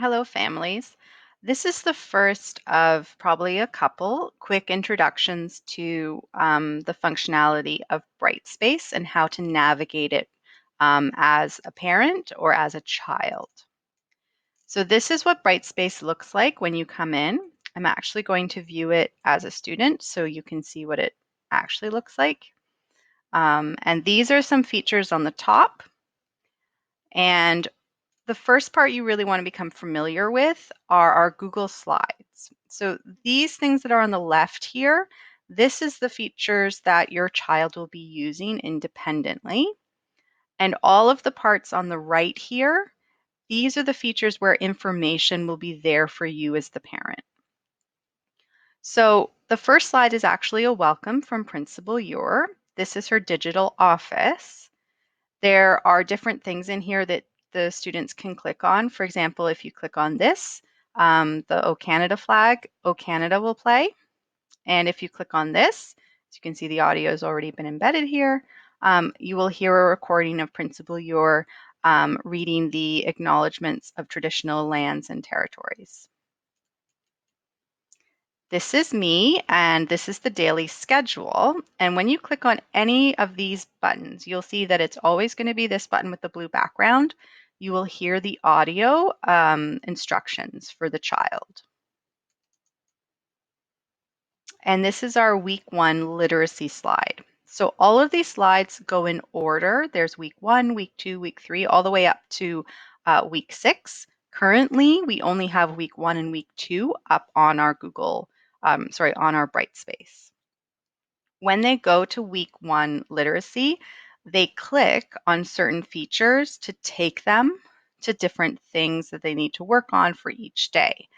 Hello, families. This is the first of probably a couple quick introductions to the functionality of BrightSpace and how to navigate it as a parent or as a child. So this is what BrightSpace looks like when you come in. I'm actually going to view it as a student so you can see what it actually looks like. And these are some features on the top. And the first part you really want to become familiar with are our Google Slides. So these things that are on the left here, this is the features that your child will be using independently. And all of the parts on the right here, these are the features where information will be there for you as the parent. So the first slide is actually a welcome from Principal Ure. This is her digital office. There are different things in here that the students can click on. For example, if you click on this, the O Canada flag, O Canada will play. And if you click on this, as you can see, the audio has already been embedded here. You will hear a recording of Principal Ure reading the acknowledgements of traditional lands and territories. This is me, and this is the daily schedule. And when you click on any of these buttons, you'll see that it's always going to be this button with the blue background. You will hear the audio instructions for the child. And this is our week 1 literacy slide. So all of these slides go in order. There's week 1, week 2, week 3, all the way up to week 6. Currently, we only have week 1 and week 2 up on our on our BrightSpace. When they go to week 1 literacy, they click on certain features to take them to different things that they need to work on for each day.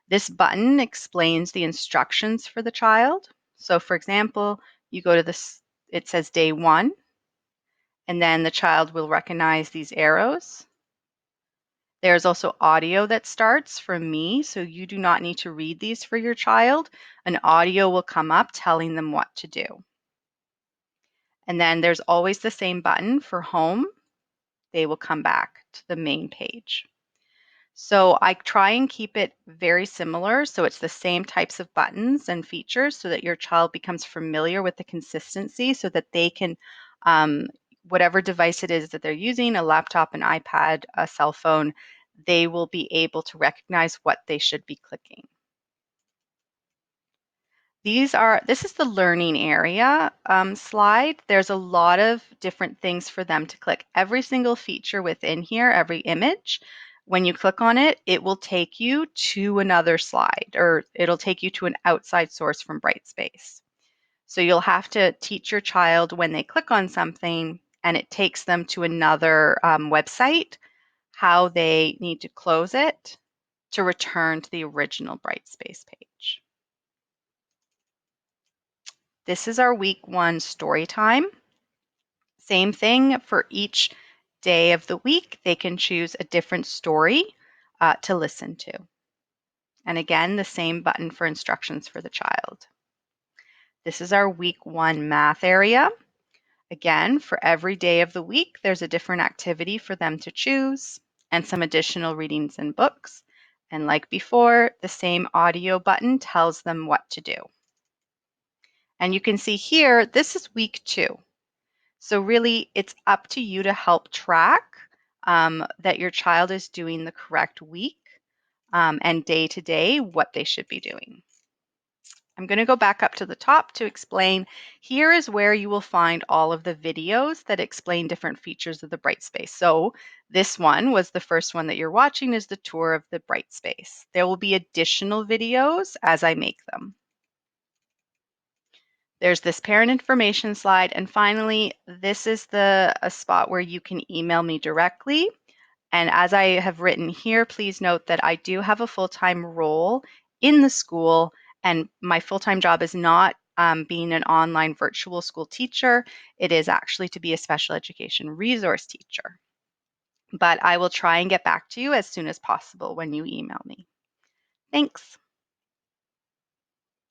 This button explains the instructions for the child. So for example, you go to this, it says day 1, and then the child will recognize these arrows. There's also audio that starts from me, so you do not need to read these for your child. An audio will come up telling them what to do. And then there's always the same button for home. They will come back to the main page. So I try and keep it very similar. So it's the same types of buttons and features so that your child becomes familiar with the consistency so that they can, whatever device it is that they're using, a laptop, an iPad, a cell phone, they will be able to recognize what they should be clicking. This is the learning area slide. There's a lot of different things for them to click. Every single feature within here, every image, when you click on it, it will take you to another slide, or it'll take you to an outside source from BrightSpace. So you'll have to teach your child when they click on something and it takes them to another website, how they need to close it to return to the original BrightSpace page. This is our week 1 story time. Same thing for each day of the week. They can choose a different story to listen to. And again, the same button for instructions for the child. This is our week 1 math area. Again, for every day of the week, there's a different activity for them to choose and some additional readings and books. And like before, the same audio button tells them what to do. And you can see here, this is week 2. So really, it's up to you to help track that your child is doing the correct week and day to day what they should be doing. I'm going to go back up to the top to explain. Here is where you will find all of the videos that explain different features of the BrightSpace. So this one was the first one that you're watching is the tour of the BrightSpace. There will be additional videos as I make them. There's this parent information slide. And finally, this is a spot where you can email me directly. And as I have written here, please note that I do have a full-time role in the school, and my full-time job is not being an online virtual school teacher. It is actually to be a special education resource teacher. But I will try and get back to you as soon as possible when you email me. Thanks.